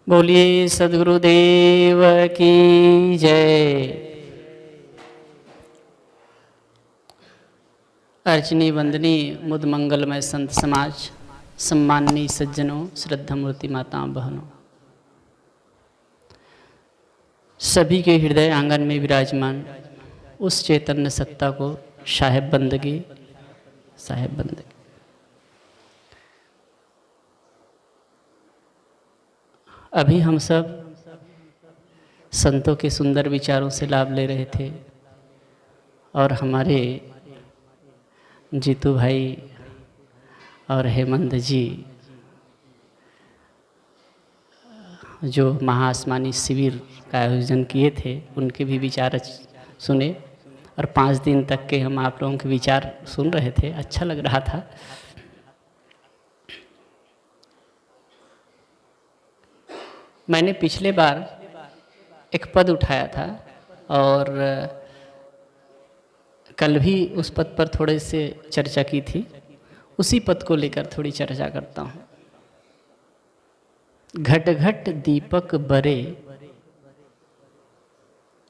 बोलिए सद्गुरुदेव की जय। अर्चनी वंदनी मुद मंगलमय संत समाज, सम्माननीय सज्जनों, श्रद्धा मूर्ति माताओं बहनों, सभी के हृदय आंगन में विराजमान उस चैतन्य सत्ता को साहेब बंदगी अभी हम सब संतों के सुंदर विचारों से लाभ ले रहे थे और हमारे जीतू भाई और हेमंत जी जो महाआसमानी शिविर का आयोजन किए थे उनके भी विचार सुने और 5 दिन तक के हम आप लोगों के विचार सुन रहे थे। अच्छा लग रहा था। मैंने पिछले बार एक पद उठाया था और कल भी उस पद पर थोड़े से चर्चा की थी। उसी पद को लेकर थोड़ी चर्चा करता हूँ। घट घट दीपक बरे,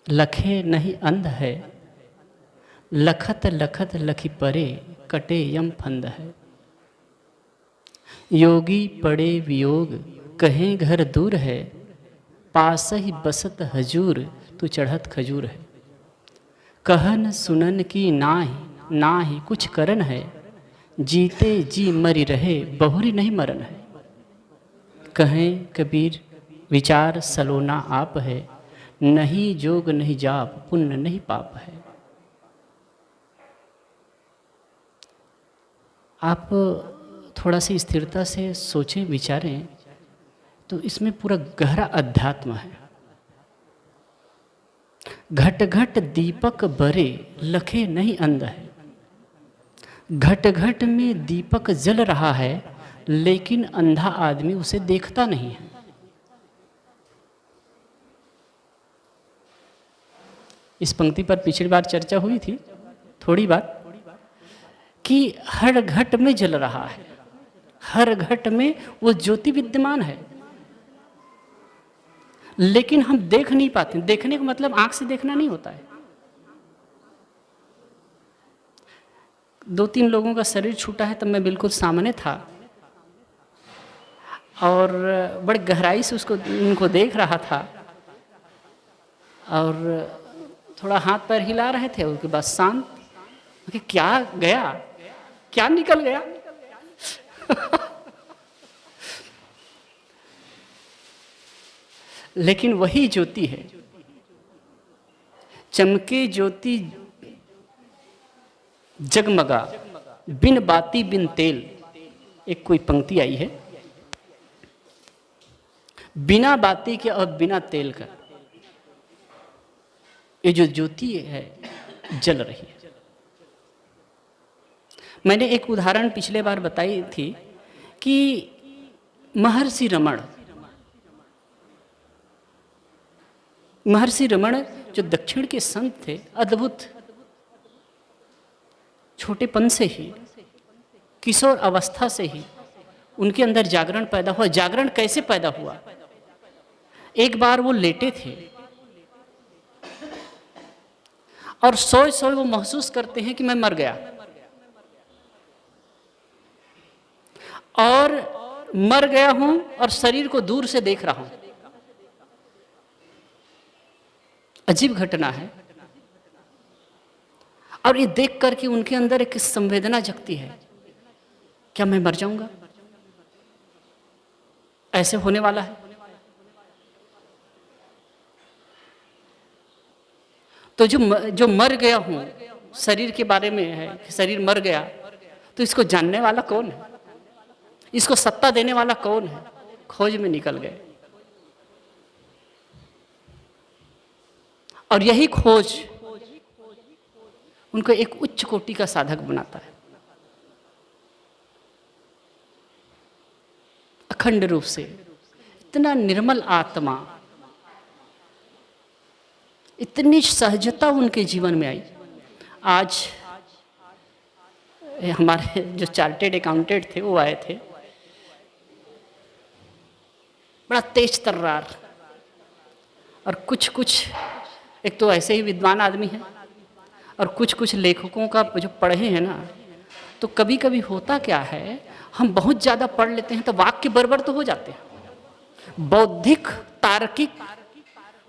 लखे नहीं अंध है, लखत लखत लखी परे, कटे यम फंद है। योगी पड़े वियोग, कहें घर दूर है, पास ही बसत हजूर, तू चढ़त खजूर है। कहन सुनन की नाही कुछ करन है, जीते जी मरी रहे, बहुरी नहीं मरन है। कहें कबीर विचार सलोना आप है, नहीं जोग नहीं जाप, पुण्य नहीं पाप है। आप थोड़ा सी स्थिरता से सोचें विचारें तो इसमें पूरा गहरा अध्यात्म है। घट घट दीपक बरे, लखे नहीं अंध है। घट घट में दीपक जल रहा है लेकिन अंधा आदमी उसे देखता नहीं है। इस पंक्ति पर पिछली बार चर्चा हुई थी थोड़ी बात कि हर घट में जल रहा है, हर घट में वो ज्योति विद्यमान है लेकिन हम देख नहीं पाते। देखने का मतलब आंख से देखना नहीं होता है। 2-3 लोगों का शरीर छूटा है तब मैं बिल्कुल सामने था और बड़ी गहराई से उनको देख रहा था और थोड़ा हाथ पैर हिला रहे थे। उसके बाद शांत कि क्या गया, क्या निकल गया। लेकिन वही ज्योति है, चमके ज्योति जगमगा, बिन बाती बिन तेल। एक कोई पंक्ति आई है, बिना बाती के और बिना तेल का ये जो ज्योति है जल रही है। मैंने एक उदाहरण पिछले बार बताई थी कि महर्षि रमण जो दक्षिण के संत थे, अद्भुत छोटेपन से ही, किशोर अवस्था से ही उनके अंदर जागरण पैदा हुआ। जागरण कैसे पैदा हुआ? एक बार वो लेटे थे और सोए वो महसूस करते हैं कि मैं मर गया, और मर गया हूं और शरीर को दूर से देख रहा हूं। अजीब घटना है। और ये देख करके उनके अंदर एक संवेदना जगती है, क्या मैं मर जाऊंगा? ऐसे होने वाला है। तो जो मर गया हूं, शरीर के बारे में है कि शरीर मर गया, तो इसको जानने वाला कौन है? इसको सत्ता देने वाला कौन है? खोज में निकल गए। और यही खोज उनको एक उच्च कोटि का साधक बनाता है। अखंड रूप से इतना निर्मल आत्मा, इतनी सहजता उनके जीवन में आई। आज हमारे जो चार्टेड अकाउंटेंट थे वो आए थे बड़ा तेज तर्रार। और कुछ कुछ एक तो ऐसे ही विद्वान आदमी है, और कुछ कुछ लेखकों का जो पढ़े हैं ना, तो कभी कभी होता क्या है, हम बहुत ज़्यादा पढ़ लेते हैं तो वाक्य बर्बर तो हो जाते हैं, बौद्धिक तार्किक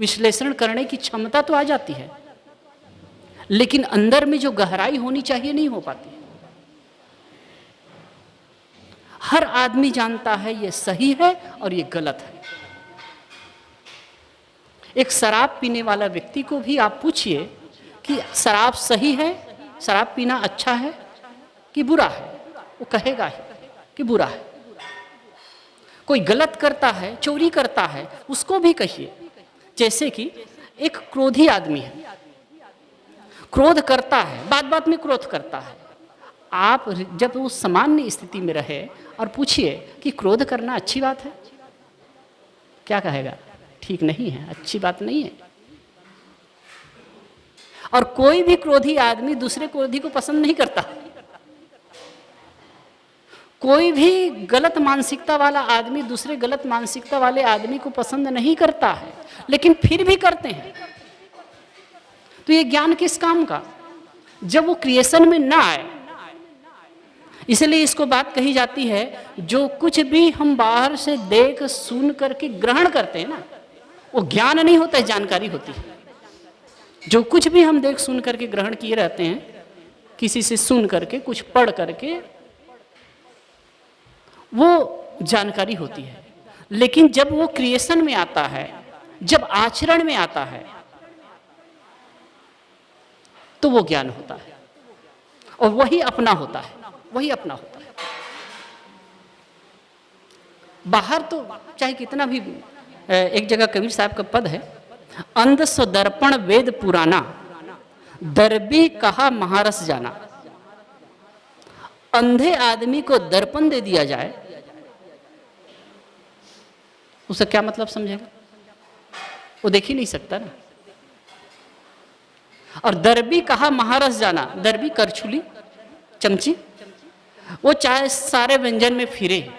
विश्लेषण करने की क्षमता तो आ जाती है, लेकिन अंदर में जो गहराई होनी चाहिए नहीं हो पाती। हर आदमी जानता है ये सही है और ये गलत है। एक शराब पीने वाला व्यक्ति को भी आप पूछिए कि शराब सही है, शराब पीना अच्छा है कि बुरा है, वो कहेगा ही कि बुरा है। कोई गलत करता है, चोरी करता है, उसको भी कहिए। जैसे कि एक क्रोधी आदमी है, क्रोध करता है, बात बात में क्रोध करता है। आप जब वो सामान्य स्थिति में रहे और पूछिए कि क्रोध करना अच्छी बात है, क्या कहेगा? ठीक नहीं है, अच्छी बात नहीं है। और कोई भी क्रोधी आदमी दूसरे क्रोधी को पसंद नहीं करता। कोई भी गलत मानसिकता वाला आदमी दूसरे गलत मानसिकता वाले आदमी को पसंद नहीं करता है, लेकिन फिर भी करते हैं। तो ये ज्ञान किस काम का, जब वो क्रिएशन में ना आए। इसलिए इसको बात कही जाती है, जो कुछ भी हम बाहर से देख सुन करके ग्रहण करते हैं ना, वो ज्ञान नहीं होता है, जानकारी होती है। जो कुछ भी हम देख सुन करके ग्रहण किए रहते हैं, किसी से सुन करके, कुछ पढ़ करके, वो जानकारी होती है। लेकिन जब वो क्रिएशन में आता है, जब आचरण में आता है, तो वो ज्ञान होता है, और वही अपना होता है, वही अपना होता है। बाहर तो चाहे कितना भी, एक जगह कबीर साहब का पद है, अंध सो दर्पण वेद पुराना, दर्बी कहा महारस जाना। अंधे आदमी को दर्पण दे दिया जाए, उसे क्या मतलब समझेगा? वो देख ही नहीं सकता ना। और दर्बी कहा महारस जाना, दर्बी करछुली, चमची, वो चाहे सारे व्यंजन में फिरे,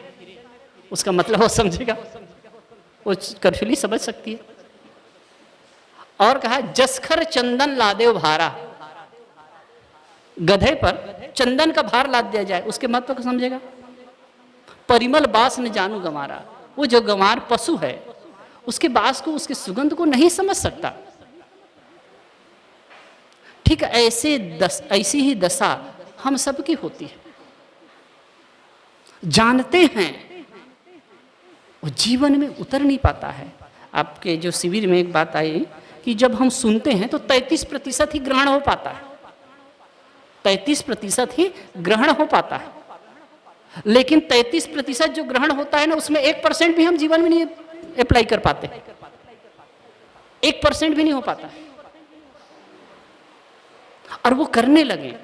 उसका मतलब वो समझेगा, वो करछुली समझ सकती है। और कहा जसखर चंदन लादेव भारा, गधे पर चंदन का भार लाद दिया जाए, उसके महत्व को समझेगा। परिमल बास न जानू गंवारा, वो जो गंवार पशु है उसके बास को, उसके सुगंध को नहीं समझ सकता। ठीक ऐसी ही दशा हम सबकी होती है। जानते हैं, वो जीवन में उतर नहीं पाता है। आपके जो शिविर में एक बात आई कि जब हम सुनते हैं तो 33% ही ग्रहण हो पाता है, 33% ही ग्रहण हो पाता है। लेकिन 33% जो ग्रहण होता है ना, उसमें 1% भी हम जीवन में नहीं अप्लाई कर पाते, 1% भी नहीं हो पाता है। और वो करने लगे।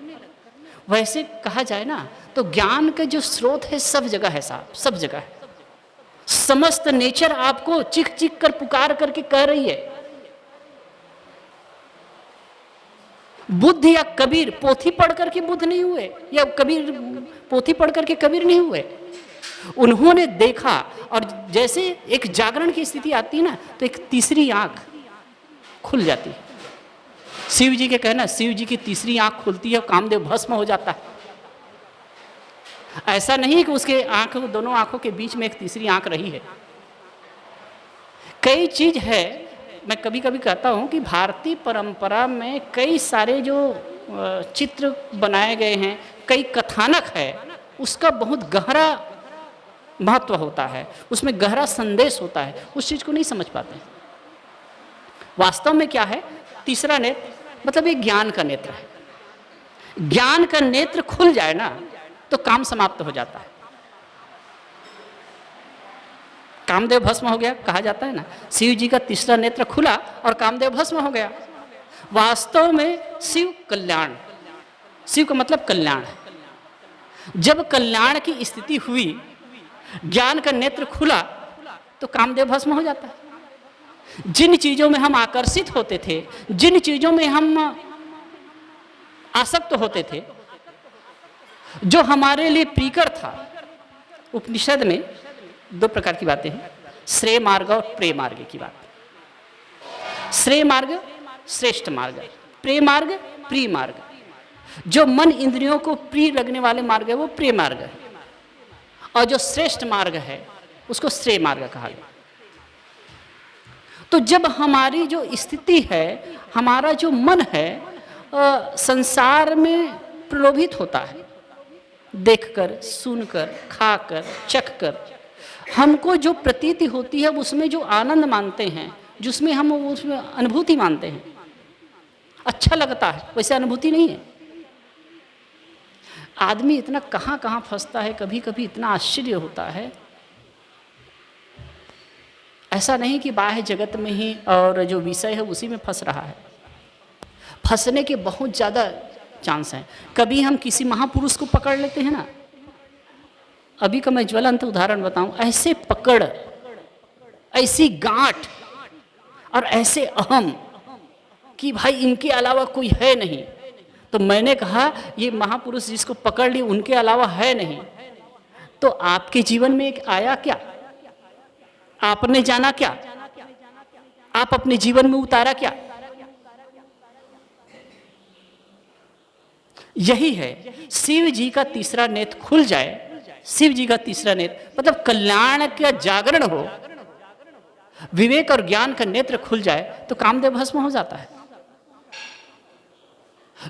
वैसे कहा जाए ना तो ज्ञान का जो स्रोत है सब जगह है साहब, सब जगह है। समस्त नेचर आपको चीख चीख कर पुकार करके कह रही है। बुद्ध या कबीर पोथी पढ़ करके बुद्ध नहीं हुए, या कबीर पोथी पढ़ करके कबीर नहीं हुए। उन्होंने देखा, और जैसे एक जागरण की स्थिति आती है ना, तो एक तीसरी आंख खुल जाती है। शिव जी के कहना, शिव जी की तीसरी आंख खुलती है और कामदेव भस्म हो जाता है। ऐसा नहीं कि उसके आंख, दोनों आंखों के बीच में एक तीसरी आंख रही है। कई चीज है, मैं कभी कभी कहता हूँ कि भारतीय परंपरा में कई सारे जो चित्र बनाए गए हैं, कई कथानक है, उसका बहुत गहरा महत्व होता है, उसमें गहरा संदेश होता है। उस चीज को नहीं समझ पाते। वास्तव में क्या है, तीसरा नेत्र मतलब ये ज्ञान का नेत्र है। ज्ञान का नेत्र खुल जाए ना तो काम समाप्त हो जाता है। कामदेव भस्म हो गया, कहा जाता है ना, शिव जी का तीसरा नेत्र खुला और कामदेव भस्म हो गया। वास्तव में शिव कल्याण, शिव का मतलब कल्याण है। जब कल्याण की स्थिति हुई, ज्ञान का नेत्र खुला, तो कामदेव भस्म हो जाता है। जिन चीजों में हम आकर्षित होते थे, जिन चीजों में हम आसक्त होते थे, जो हमारे लिए प्रियकर था, उपनिषद में 2 प्रकार की बातें हैं। श्रेय मार्ग और प्रेय मार्ग की बात। श्रेय मार्ग श्रेष्ठ मार्ग, प्रेय मार्ग प्रिय मार्ग। जो मन इंद्रियों को प्रिय लगने वाले मार्ग है वो प्रिय मार्ग है, और जो श्रेष्ठ मार्ग है उसको श्रेय मार्ग कहा गया। तो जब हमारी जो स्थिति है, हमारा जो मन है संसार में प्रलोभित होता है, देखकर, सुनकर, खाकर, चखकर हमको जो प्रतीति होती है उसमें जो आनंद मानते हैं, जिसमें हम उसमें अनुभूति मानते हैं, अच्छा लगता है, वैसे अनुभूति नहीं है। आदमी इतना कहाँ कहाँ फंसता है, कभी कभी इतना आश्चर्य होता है। ऐसा नहीं कि बाह्य जगत में ही और जो विषय है उसी में फंस रहा है, फंसने के बहुत ज़्यादा चांस हैं। कभी हम किसी महापुरुष को पकड़ लेते हैं ना, अभी का मैं ज्वलंत उदाहरण बताऊं, ऐसे पकड़, ऐसी गांठ और ऐसे अहम कि भाई इनके अलावा कोई है नहीं। तो मैंने कहा ये महापुरुष जिसको पकड़ ली उनके अलावा है नहीं, तो आपके जीवन में एक आया क्या? आपने जाना क्या? आप अपने जीवन में उतारा क्या? यही है, शिव जी का तीसरा नेत्र खुल जाए, शिव जी का तीसरा नेत्र मतलब कल्याण का जागरण हो, विवेक और ज्ञान का नेत्र खुल जाए तो कामदेव भस्म हो जाता है।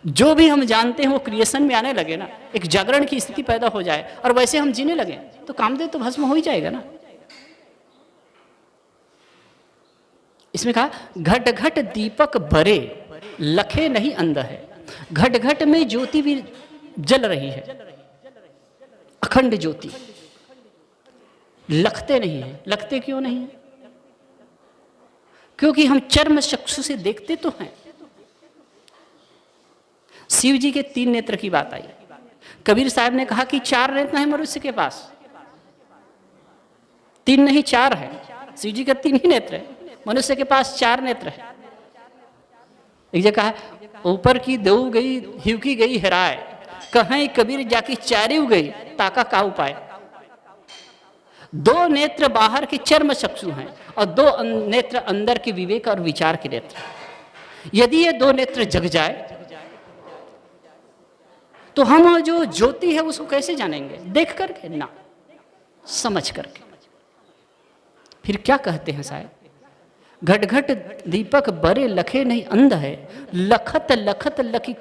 जो भी हम जानते हैं वो क्रिएशन में आने लगे ना, एक जागरण की स्थिति पैदा हो जाए और वैसे हम जीने लगे तो कामदेव तो भस्म हो ही जाएगा ना। इसमें कहा घट घट दीपक बरे लखे नहीं अंध है। घट घट में ज्योति भी जल रही है, अखंड ज्योति, लखते नहीं है। लखते क्यों नहीं है? क्योंकि हम चर्म चक्षु से देखते तो हैं। शिव जी के 3 नेत्र की बात आई। कबीर साहब ने कहा कि 4 नेत्र है मनुष्य के पास, 3 नहीं 4 है। शिव जी का 3 ही नेत्र है, मनुष्य के पास 4 नेत्र है। एक जगह कहा ऊपर की देव गई हिव की गई हेराए, कहीं कबीर जाकी चारिव गई ताका का उपाय। 2 नेत्र बाहर के चर्म चक्षु हैं और 2 नेत्र अंदर के विवेक और विचार के नेत्र। यदि ये 2 नेत्र जग जाए तो हम जो ज्योति है उसको कैसे जानेंगे? देख करके ना, समझ करके। फिर क्या कहते हैं साहब? घट घट दीपक बरे लखे नहीं अंध है, लखत लखत लखी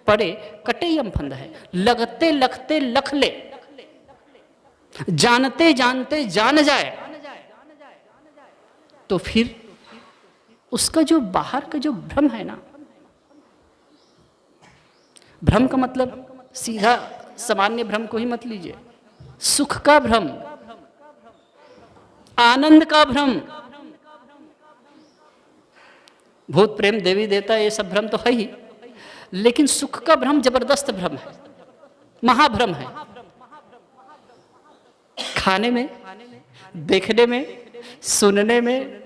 पड़े कटे यम फंद है। लगते लगते लख ले, जानते जानते जान जाए, तो फिर उसका जो बाहर का जो भ्रम है ना, भ्रम का मतलब सीधा सामान्य भ्रम को ही मत लीजिए, सुख का भ्रम, आनंद का भ्रम, भूत प्रेम देवी देवता ये सब भ्रम तो है ही, लेकिन सुख का भ्रम जबरदस्त भ्रम है, महाभ्रम है। खाने में, देखने में, सुनने में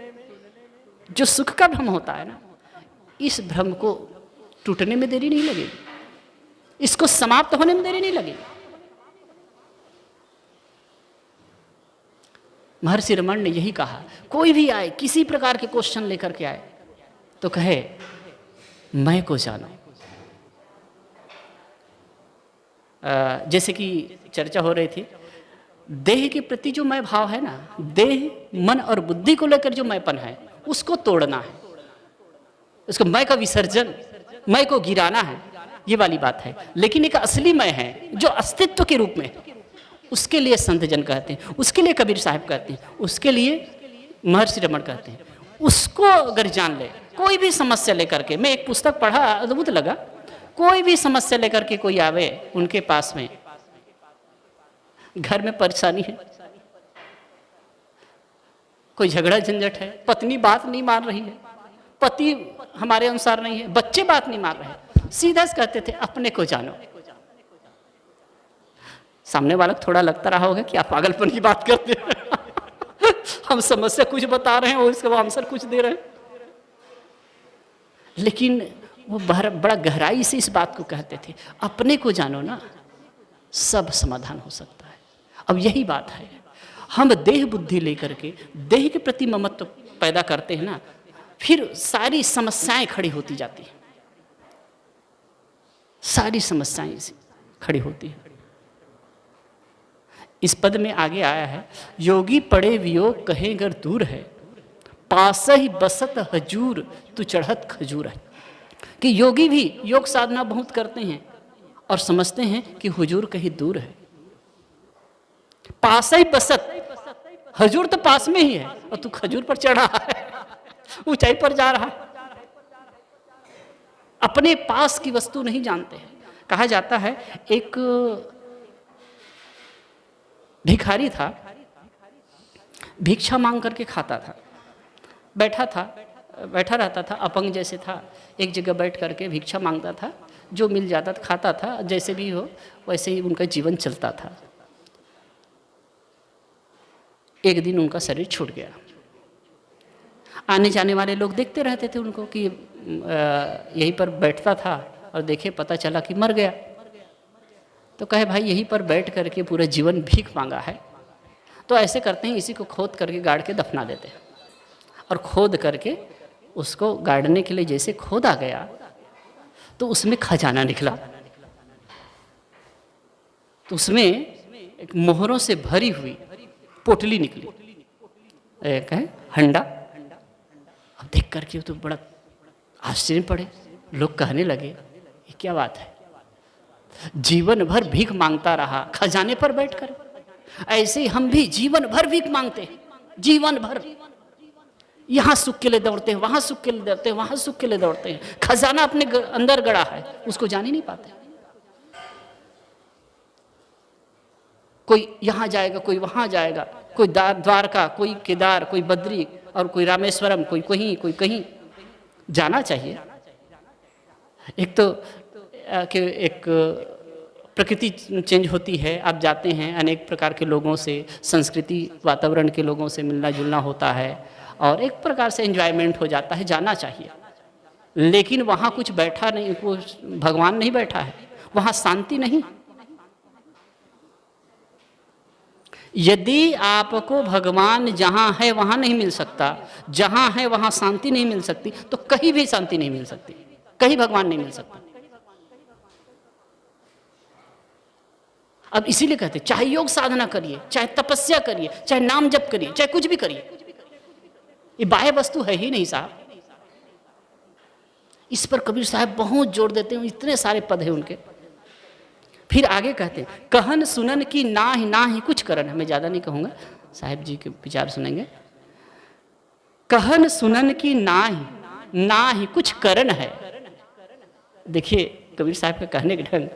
जो सुख का भ्रम होता है ना, इस भ्रम को टूटने में देरी नहीं लगेगी, इसको समाप्त होने में देरी नहीं लगेगी। महर्षि रमण ने यही कहा, कोई भी आए किसी प्रकार के क्वेश्चन लेकर के आए तो कहे मैं को जानो। जैसे कि चर्चा हो रही थी, देह के प्रति जो मैं भाव है ना, देह मन और बुद्धि को लेकर जो मैंपन है उसको तोड़ना है, उसको मैं का विसर्जन, मैं को गिराना है, ये वाली बात है। लेकिन एक असली मैं है जो अस्तित्व के रूप में है, उसके लिए संत जन कहते हैं, उसके लिए कबीर साहब कहते हैं, उसके लिए महर्षि रमण कहते हैं। उसको अगर जान ले, कोई भी समस्या लेकर के, मैं एक पुस्तक पढ़ा अद्भुत लगा, कोई भी समस्या लेकर के कोई आवे उनके पास में, घर में परेशानी है, कोई झगड़ा झंझट है, पत्नी बात नहीं मान रही है, पति हमारे अनुसार नहीं है, बच्चे बात नहीं मान रहे, सीधा से कहते थे अपने को जानो। सामने वाला थोड़ा लगता रहा होगा कि आप पागलपन की बात करते हैं हम समस्या कुछ बता रहे हैं और इसका आंसर कुछ दे रहे हैं, लेकिन वो बड़ा गहराई से इस बात को कहते थे, अपने को जानो ना, सब समाधान हो सकता है। अब यही बात है, हम देह बुद्धि लेकर के देह के प्रति ममत्व पैदा करते हैं ना, फिर सारी समस्याएं खड़ी होती जाती हैं, सारी समस्याएं इसी खड़ी होती हैं। इस पद में आगे आया है, योगी पड़े वियोग कहे अगर दूर है, पास ही बसत हजूर तू चढ़त खजूर है। कि योगी भी योग साधना बहुत करते हैं और समझते हैं कि हुजूर कहीं दूर है। पास ही बसत, हजूर तो पास में ही है और तू खजूर पर चढ़ा है, ऊंचाई पर जा रहा है। अपने पास की वस्तु नहीं जानते हैं। कहा जाता है एक भिखारी था, भिक्षा मांग करके खाता था, बैठा रहता था, अपंग जैसे था, एक जगह बैठ करके भिक्षा मांगता था, जो मिल जाता था खाता था, जैसे भी हो वैसे ही उनका जीवन चलता था। एक दिन उनका शरीर छूट गया। आने जाने वाले लोग देखते रहते थे उनको कि यहीं पर बैठता था और देखे पता चला कि मर गया। तो कहे भाई यहीं पर बैठ करके पूरा जीवन भीख मांगा है, तो ऐसे करते हैं इसी को खोद करके गाड़ के दफना देते हैं। और खोद करके उसको गाड़ने के लिए जैसे खोदा गया तो उसमें खजाना निकला। तो उसमें एक मोहरों से भरी हुई पोटली निकली, एक है हंडा। अब देख करके तो बड़ा आश्चर्य पड़े, लोग कहने लगे ये क्या बात है, जीवन भर भीख मांगता रहा खजाने पर बैठकर। ऐसे हम भी जीवन भर भीख मांगते हैं, जीवन भर यहाँ सुख के लिए दौड़ते हैं, वहाँ सुख के लिए दौड़ते हैं, वहाँ सुख के लिए दौड़ते हैं। खजाना अपने अंदर गड़ा है, उसको जान ही नहीं पाते। कोई यहाँ जाएगा, कोई वहाँ जाएगा, कोई द्वारका, कोई केदार, कोई बद्री और कोई रामेश्वरम, कोई कहीं कोई कहीं। जाना चाहिए। एक तो कि एक प्रकृति चेंज होती है, आप जाते हैं अनेक प्रकार के लोगों से, संस्कृति वातावरण के लोगों से मिलना जुलना होता है और एक प्रकार से एंजॉयमेंट हो जाता है। जाना चाहिए, लेकिन वहाँ कुछ बैठा नहीं, वो भगवान नहीं बैठा है, वहाँ शांति नहीं। यदि आपको भगवान जहाँ है वहाँ नहीं मिल सकता, जहाँ है वहाँ शांति नहीं मिल सकती, तो कहीं भी शांति नहीं मिल सकती, कहीं भगवान नहीं मिल सकता। अब इसीलिए कहते चाहे योग साधना करिए, चाहे तपस्या करिए, चाहे नाम जप करिए, चाहे कुछ भी करिए, ये बाह्य वस्तु है ही नहीं साहब। इस पर कबीर साहब बहुत जोर देते हैं, इतने सारे पद हैं उनके। फिर आगे कहते हैं, कहन सुनन की ना ही कुछ करन। मैं ज़्यादा नहीं कहूँगा, साहिब जी के विचार सुनेंगे। कहन सुनन की ना ही कुछ करन है। देखिए कबीर साहब का कहने के ढंग,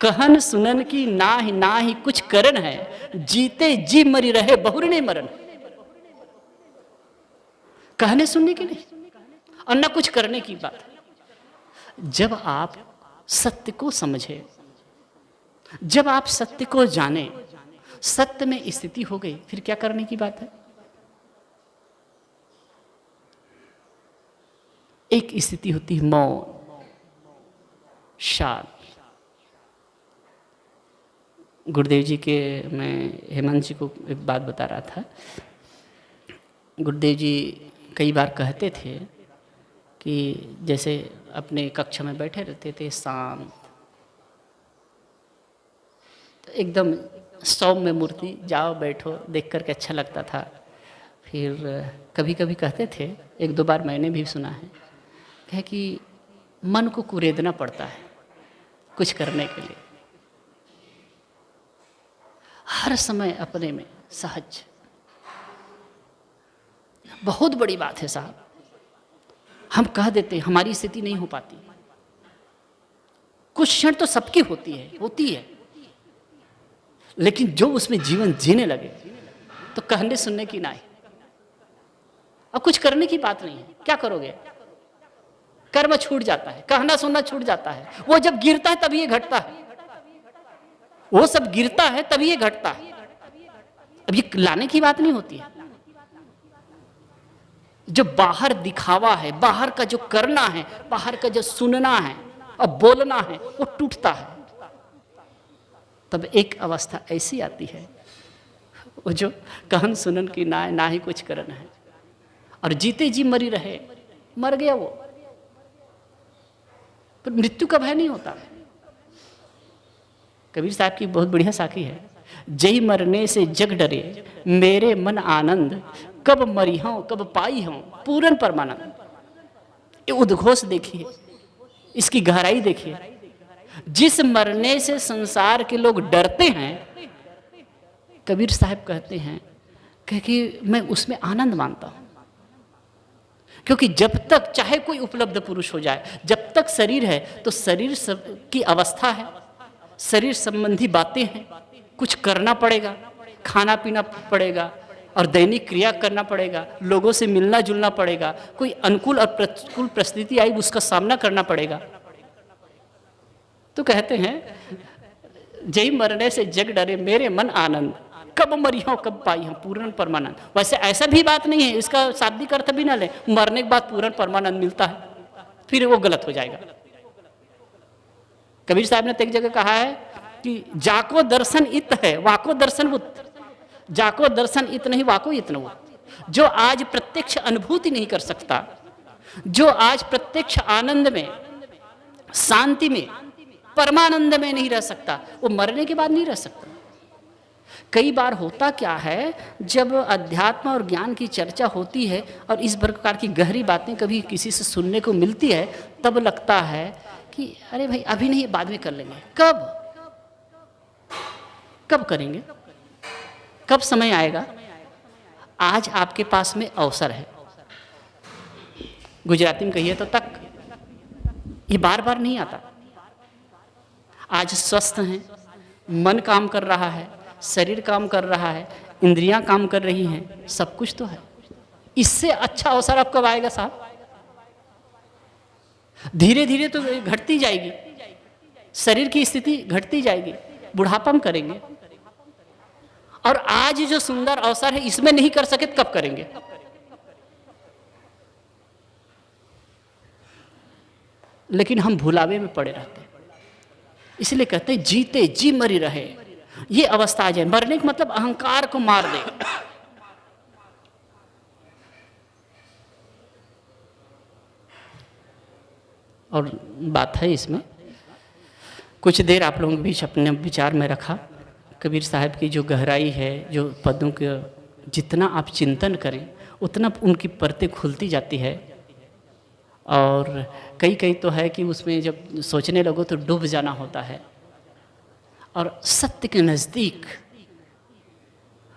कहन सुनन की ना ही कुछ करन है, जीते जी मरी रहे बहुर ने मरन। कहने सुनने की नहीं और न कुछ करने की बात। जब आप सत्य को समझे, जब आप सत्य को जाने, सत्य में स्थिति हो गई, फिर क्या करने की बात है। एक स्थिति होती है मौन, शांत। गुरुदेव जी के, मैं हेमंत जी को एक बात बता रहा था। गुरुदेव जी कई बार कहते थे कि जैसे अपने कक्षा में बैठे रहते थे शांत, तो एकदम सौम्य मूर्ति, जाओ बैठो, देख करके अच्छा लगता था। फिर कभी कभी कहते थे, एक दो बार मैंने भी सुना है, कहे कि मन को कुरेदना पड़ता है कुछ करने के लिए, हर समय अपने में सहज। बहुत बड़ी बात है साहब। हम कह देते हैं हमारी स्थिति नहीं हो पाती, कुछ क्षण तो सबकी होती है, लेकिन जो उसमें जीवन जीने लगे तो कहने सुनने की नहीं, अब कुछ करने की बात नहीं है। क्या करोगे, कर्म छूट जाता है, कहना सुनना छूट जाता है। वो जब गिरता है तभी ये घटता है, वो सब गिरता है तभी ये घटता है। अब ये लाने की बात नहीं होती है। जो बाहर दिखावा है, बाहर का जो करना है, बाहर का जो सुनना है और बोलना है, वो टूटता है। तब एक अवस्था ऐसी आती है, वो जो कहन सुनन की ना ही कुछ करन है, और जीते जी मरी रहे, मर गया वो, पर मृत्यु का भय नहीं होता। कबीर साहब की बहुत बढ़िया साखी है, जय मरने से जग डरे मेरे मन आनंद, कब मरी हूं कब पाई हूं पूरन परमानंद। ये उद्घोष देखिए, इसकी गहराई देखिए। जिस मरने से संसार के लोग डरते हैं, कबीर साहब कहते हैं कि मैं उसमें आनंद मानता हूं, क्योंकि जब तक चाहे कोई उपलब्ध पुरुष हो जाए, जब तक शरीर है तो शरीर की अवस्था है, शरीर संबंधी बातें हैं, कुछ करना पड़ेगा, खाना पीना पड़ेगा और दैनिक क्रिया करना पड़ेगा, लोगों से मिलना जुलना पड़ेगा, कोई अनुकूल और प्रतिकूल परिस्थिति आई उसका सामना करना पड़ेगा। तो कहते हैं जय मरने से जग डरे मेरे मन आनंद, कब मरी हो कब पाई हो पूर्ण परमानंद। वैसे ऐसा भी बात नहीं है, इसका शाब्दिक अर्थ भी ना ले, मरने के बाद पूर्ण परमानंद मिलता है, फिर वो गलत हो जाएगा। कबीर साहब ने एक जगह कहा है कि जाको दर्शन इत है वाको दर्शन उत, जाको दर्शन इत नहीं वाको इत न उत। जो आज प्रत्यक्ष अनुभूति नहीं कर सकता, जो आज प्रत्यक्ष आनंद में, शांति में, परमानंद में नहीं रह सकता, वो मरने के बाद नहीं रह सकता। कई बार होता क्या है, जब अध्यात्म और ज्ञान की चर्चा होती है और इस प्रकार की गहरी बातें कभी किसी से सुनने को मिलती है, तब लगता है कि अरे भाई अभी नहीं, बाद में कर लेंगे। कब करेंगे, कब समय आएगा? आज आपके पास में अवसर है। गुजराती में कहिए तो तक, ये बार बार नहीं आता। आज स्वस्थ हैं, मन काम कर रहा है, शरीर काम कर रहा है, इंद्रियां काम कर रही हैं, सब कुछ तो है। इससे अच्छा अवसर अब कब आएगा साहब? धीरे धीरे तो घटती जाएगी, शरीर की स्थिति घटती जाएगी, बुढ़ापा में करेंगे। और आज जो सुंदर अवसर है इसमें नहीं कर सके तो कब करेंगे? लेकिन हम भुलावे में पड़े रहते हैं। इसलिए कहते हैं जीते जी मरी रहे, ये अवस्था आ जाए। मरने का मतलब अहंकार को मार दे। और बात है इसमें, कुछ देर आप लोगों के बीच अपने विचार में रखा। कबीर साहब की जो गहराई है, जो पदों के जितना आप चिंतन करें उतना उनकी परतें खुलती जाती है। और कई तो है कि उसमें जब सोचने लगो तो डूब जाना होता है। और सत्य के नज़दीक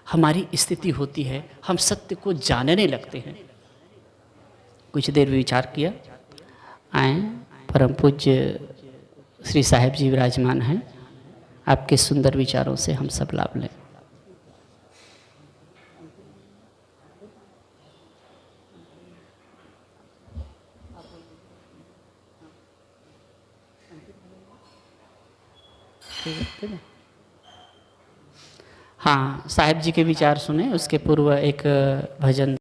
हमारी स्थिति होती है, हम सत्य को जानने लगते हैं। कुछ देर विचार किया। आए, परम पूज्य श्री साहेब जी विराजमान हैं, आपके सुंदर विचारों से हम सब लाभ लें। हाँ, साहेब जी के विचार सुने, उसके पूर्व एक भजन